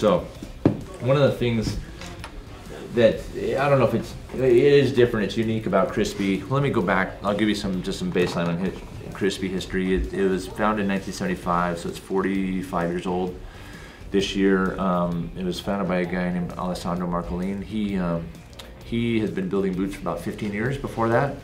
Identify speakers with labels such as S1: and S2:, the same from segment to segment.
S1: So one of the things that, I don't know if it is different, it's unique about Crispi. Let me go back, I'll give you just some baseline on Crispi history. It was founded in 1975, so it's 45 years old this year. It was founded by a guy named Alessandro Marcolin. He has been building boots for about 15 years before that.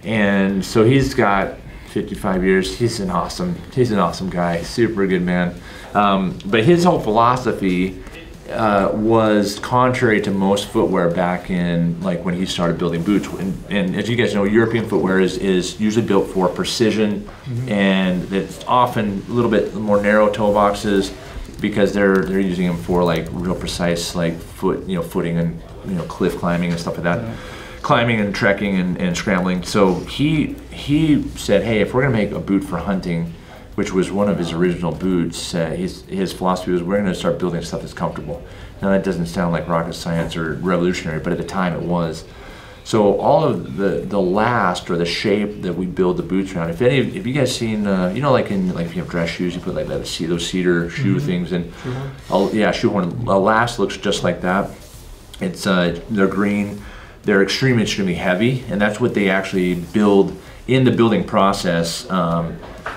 S1: And so he's got 55 years. He's an awesome guy, super good man. But his whole philosophy was contrary to most footwear back in, like, when he started building boots. And as you guys know, European footwear is usually built for precision, and it's often a little bit more narrow toe boxes because they're using them for like real precise, like footing and cliff climbing and stuff like that. Climbing and trekking and scrambling. So he said, hey, if we're gonna make a boot for hunting, which was one of his original boots, his philosophy was, we're gonna start building stuff that's comfortable. Now that doesn't sound like rocket science or revolutionary, but at the time it was. So all of the last, or the shape that we build the boots around, if you guys seen, like if you have dress shoes, you put like those cedar shoe things in. Shoehorn. The last looks just like that. It's they're green. They're extremely heavy, and that's what they actually build in the building process.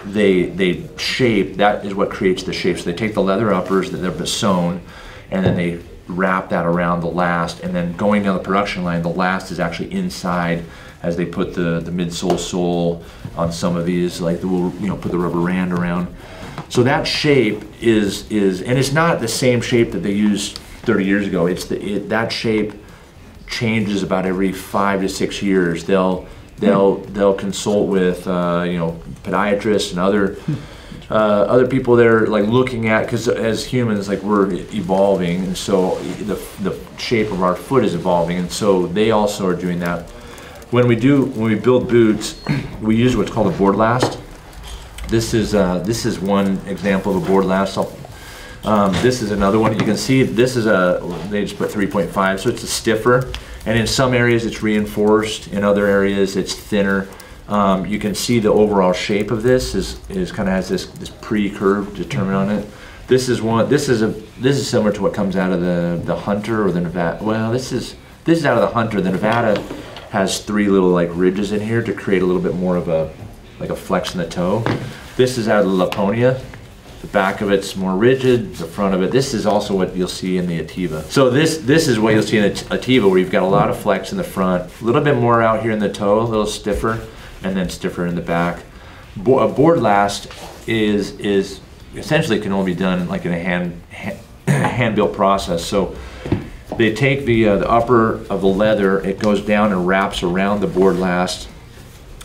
S1: They shape, that is what creates the shape. So they take the leather uppers that they're sewn, and then they wrap that around the last, and then going down the production line, the last is actually inside as they put the midsole sole on some of these, like put the rubber rand around. So that shape is and it's not the same shape that they used 30 years ago. That shape changes about every 5 to 6 years. They'll consult with podiatrists and other people that are like looking at, because as humans, like, we're evolving, and so the shape of our foot is evolving, and so they also are doing that. When we build boots, we use what's called a board last. This is one example of a board last. This is another one. You can see this is they just put 3.5, so it's a stiffer, and in some areas it's reinforced, in other areas it's thinner. You can see the overall shape of this is kind of has this pre-curve determined on it. This is similar to what comes out of the Hunter or the Nevada. Well, this is out of the Hunter. The Nevada has 3 little like ridges in here to create a little bit more of a flex in the toe. This is out of the Laponia. The back of it's more rigid, the front of it. This is also what you'll see in the Ativa. So this is what you'll see in the Ativa, where you've got a lot of flex in the front, a little bit more out here in the toe, a little stiffer, and then stiffer in the back. A board last is essentially can only be done like in a hand-built process. So they take the upper of the leather, it goes down and wraps around the board last,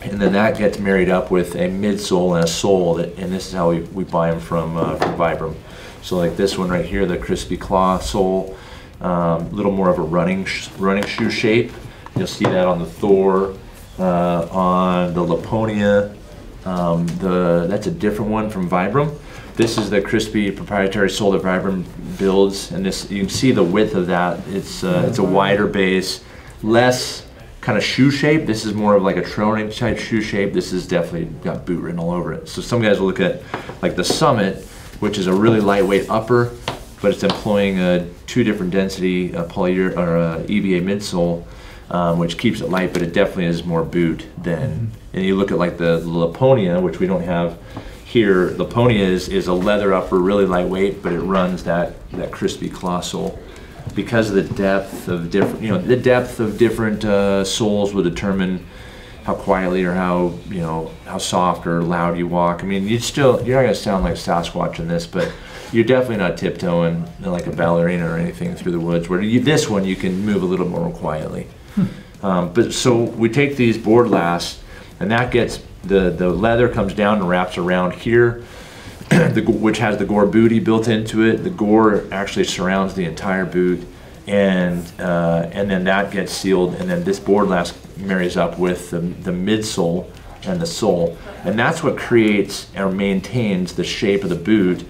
S1: and then that gets married up with a midsole and a sole, and this is how we buy them from Vibram. So like this one right here, the Crispi claw sole, a little more of a running shoe shape. You'll see that on the Thor, on the Laponia. That's a different one from Vibram. This is the Crispi proprietary sole that Vibram builds, and this, you can see the width of that. It's a wider base, less kind of shoe shape. This is more of like a trailing type shoe shape. This is definitely got boot written all over it. So some guys will look at like the Summit, which is a really lightweight upper, but it's employing a 2 different density EVA midsole, which keeps it light, but it definitely is more boot than. And you look at like the Laponia, which we don't have here. Laponia is a leather upper, really lightweight, but it runs that Crispi claw sole. Because of the depth of different, soles will determine how quietly or how soft or loud you walk. I mean, you're not gonna sound like Sasquatch in this, but you're definitely not tiptoeing like a ballerina or anything through the woods. Where this one you can move a little more quietly. But so we take these board lasts, and that gets the leather comes down and wraps around here. Which has the gore booty built into it. The gore actually surrounds the entire boot, and then that gets sealed, and then this board last marries up with the midsole and the sole, and that's what creates or maintains the shape of the boot,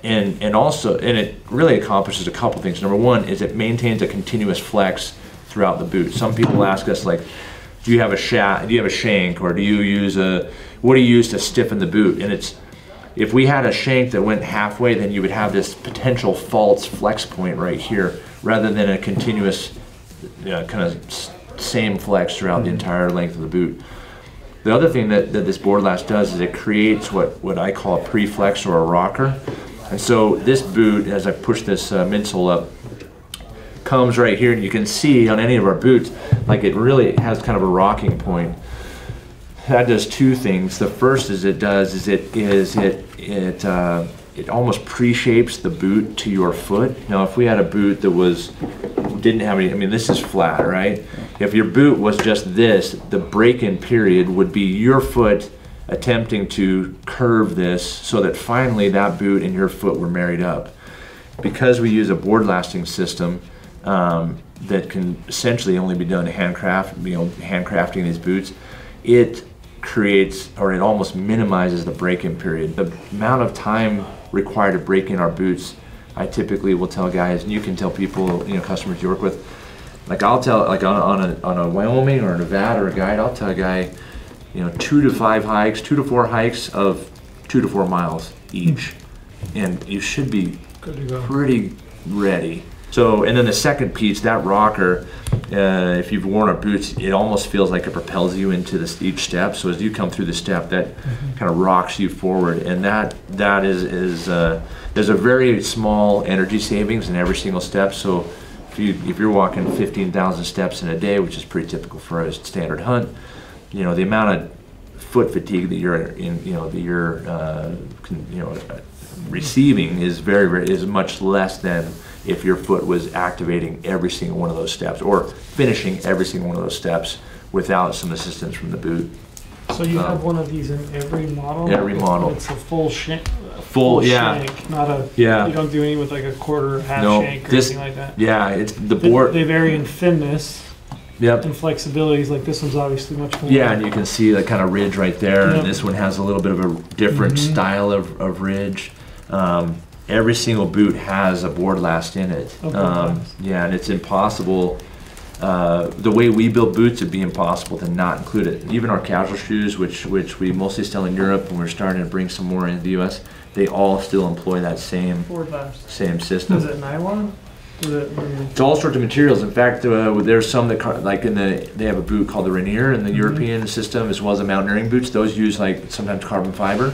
S1: and it really accomplishes a couple things. Number one is it maintains a continuous flex throughout the boot. Some people ask us, like, do you have a shank, or what do you use to stiffen the boot? And if we had a shank that went halfway, then you would have this potential false flex point right here, rather than a continuous kind of same flex throughout the entire length of the boot. The other thing that this board last does is it creates what I call a pre-flex or a rocker. And so this boot, as I push this midsole up, comes right here, and you can see on any of our boots, like it really has kind of a rocking point. That does two things. The first is it almost pre-shapes the boot to your foot. Now, if we had a boot that didn't have any, I mean, this is flat, right? If your boot was just this, the break-in period would be your foot attempting to curve this so that finally that boot and your foot were married up. Because we use a board lasting system that can essentially only be done handcrafting these boots, it creates, or it almost minimizes the break-in period. The amount of time required to break in our boots, I typically will tell guys, and you can tell people, customers you work with, like I'll tell, like on a Wyoming or a Nevada or a guide, I'll tell a guy, 2 to 4 hikes of 2 to 4 miles each, and you should be pretty ready. So, and then the second piece, that rocker, if you've worn our boots, it almost feels like it propels you into each step. So as you come through the step, that kind of rocks you forward, and that is there's a very small energy savings in every single step. So if you're walking 15,000 steps in a day, which is pretty typical for a standard hunt, the amount of foot fatigue that you're receiving is much less than if your foot was activating every single one of those steps or finishing every single one of those steps without some assistance from the boot.
S2: So you have one of these in every model?
S1: Every model.
S2: It's a full shank.
S1: Yeah.
S2: Shank, not a.
S1: Yeah.
S2: You don't do any with like a quarter, half shank or anything like that.
S1: Yeah, it's the board.
S2: They vary in thinness.
S1: Yep.
S2: And flexibilities. Like this one's obviously much more.
S1: Yeah, and you can see that kind of ridge right there. Yep. And this one has a little bit of a different style of ridge. Every single boot has a board last in it. Yeah, and it's impossible. The way we build boots, it'd be impossible to not include it. Even our casual shoes, which we mostly sell in Europe, and we're starting to bring some more into the U.S., they all still employ that same system.
S2: Is it nylon?
S1: It's all sorts of materials. In fact, there's some that they have a boot called the Rainier in the European system, as well as the mountaineering boots. Those use sometimes carbon fiber.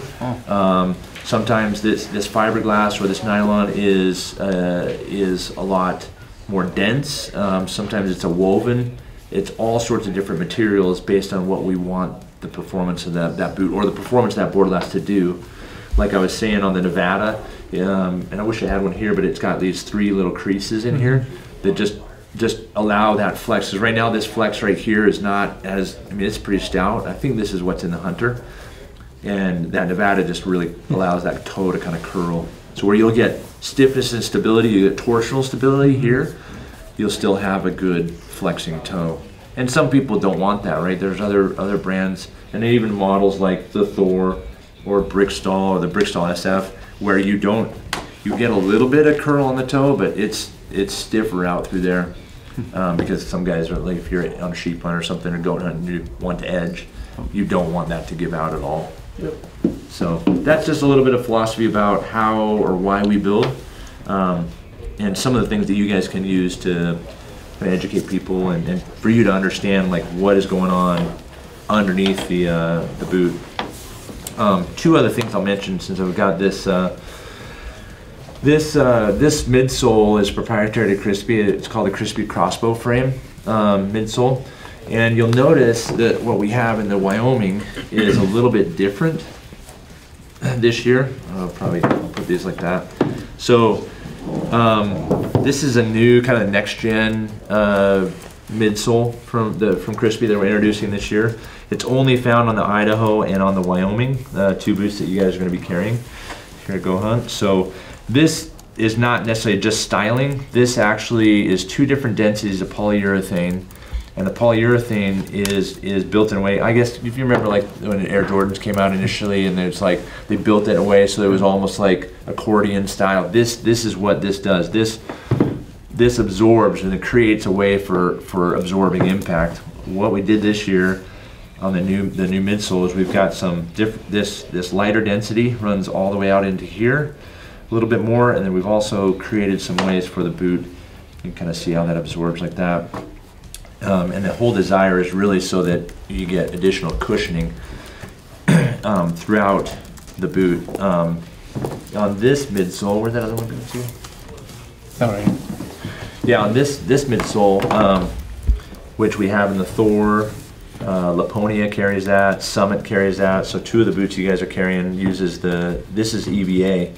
S1: Sometimes this fiberglass or this nylon is a lot more dense. Sometimes it's a woven. It's all sorts of different materials based on what we want the performance of that boot or the performance that board lasts to do. Like I was saying on the Nevada, and I wish I had one here, but it's got these 3 little creases in here that just allow that flex. Because right now this flex right here is not as, it's pretty stout. I think this is what's in the Hunter. And that Nevada just really allows that toe to kind of curl. So where you'll get stiffness and stability, you get torsional stability here, you'll still have a good flexing toe. And some people don't want that, right? There's other brands, and even models like the Thor or Brickstall or the Brickstall SF, where you get a little bit of curl on the toe, but it's stiffer out through there. Because some guys are like, if you're on a sheep hunt or something or goat hunt and you want to edge, you don't want that to give out at all.
S2: Yep.
S1: So that's just a little bit of philosophy about how or why we build, and some of the things that you guys can use to educate people and for you to understand like what is going on underneath the boot. 2 other things I'll mention since I've got this. This midsole is proprietary to Crispi. It's called the Crispi crossbow frame midsole. And you'll notice that what we have in the Wyoming is a little bit different this year. I'll put these like that. So this is a new kind of next gen midsole from Crispi that we're introducing this year. It's only found on the Idaho and on the Wyoming 2 boots that you guys are going to be carrying here at goHUNT. So this is not necessarily just styling. This actually is 2 different densities of polyurethane. And the polyurethane is built in a way, I guess if you remember like when Air Jordans came out initially and it's like they built it in a way so it was almost like accordion style. This is what this does. This absorbs and it creates a way for absorbing impact. What we did this year, on the new midsoles, we've got some this lighter density runs all the way out into here a little bit more, and then we've also created some ways for the boot. You can kind of see how that absorbs like that. And the whole desire is really so that you get additional cushioning throughout the boot. On this midsole, where'd that other one go to?
S3: All right.
S1: Yeah, on this midsole, which we have in the Thor, Laponia carries that, Summit carries that. So two of the boots you guys are carrying uses this is EVA.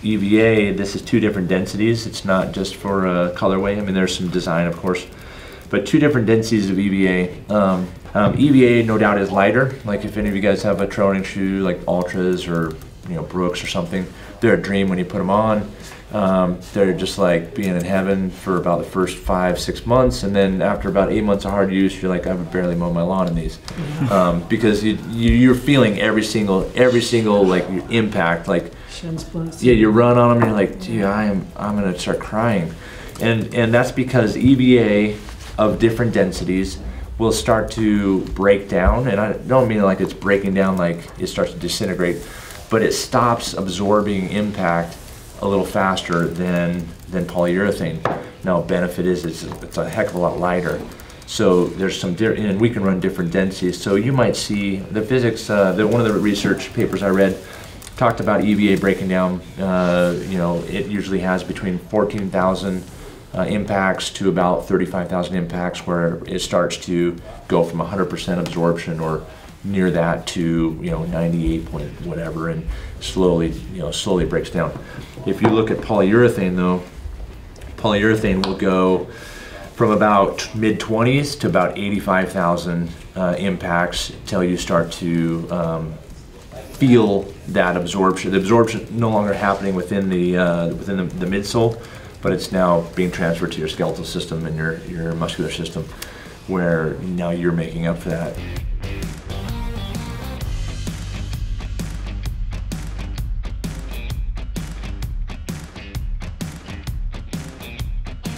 S1: EVA, this is two different densities. It's not just for colorway. I mean, there's some design, of course, but two different densities of EVA. EVA, no doubt, is lighter. Like if any of you guys have a trail running shoe like Ultras or Brooks or something, they're a dream when you put them on. They're just like being in heaven for about the first 5-6 months, and then after about 8 months of hard use, you're like, I would barely mow my lawn in these, because you're feeling every single like impact. Like, yeah, you run on them, and you're like, gee, I'm gonna start crying, and that's because EVA of different densities will start to break down, and I don't mean like it's breaking down like it starts to disintegrate, but it stops absorbing impact a little faster than polyurethane. Now, benefit is it's a heck of a lot lighter. So there's some and we can run different densities. So you might see the physics. One of the research papers I read talked about EVA breaking down. It usually has between 14,000 impacts to about 35,000 impacts, where it starts to go from 100% absorption or near that to 98 point whatever, and slowly breaks down. If you look at polyurethane, though, polyurethane will go from about mid-20s to about 85,000 impacts until you start to feel that absorption. The absorption no longer happening within the midsole, but it's now being transferred to your skeletal system and your muscular system, where now you're making up for that.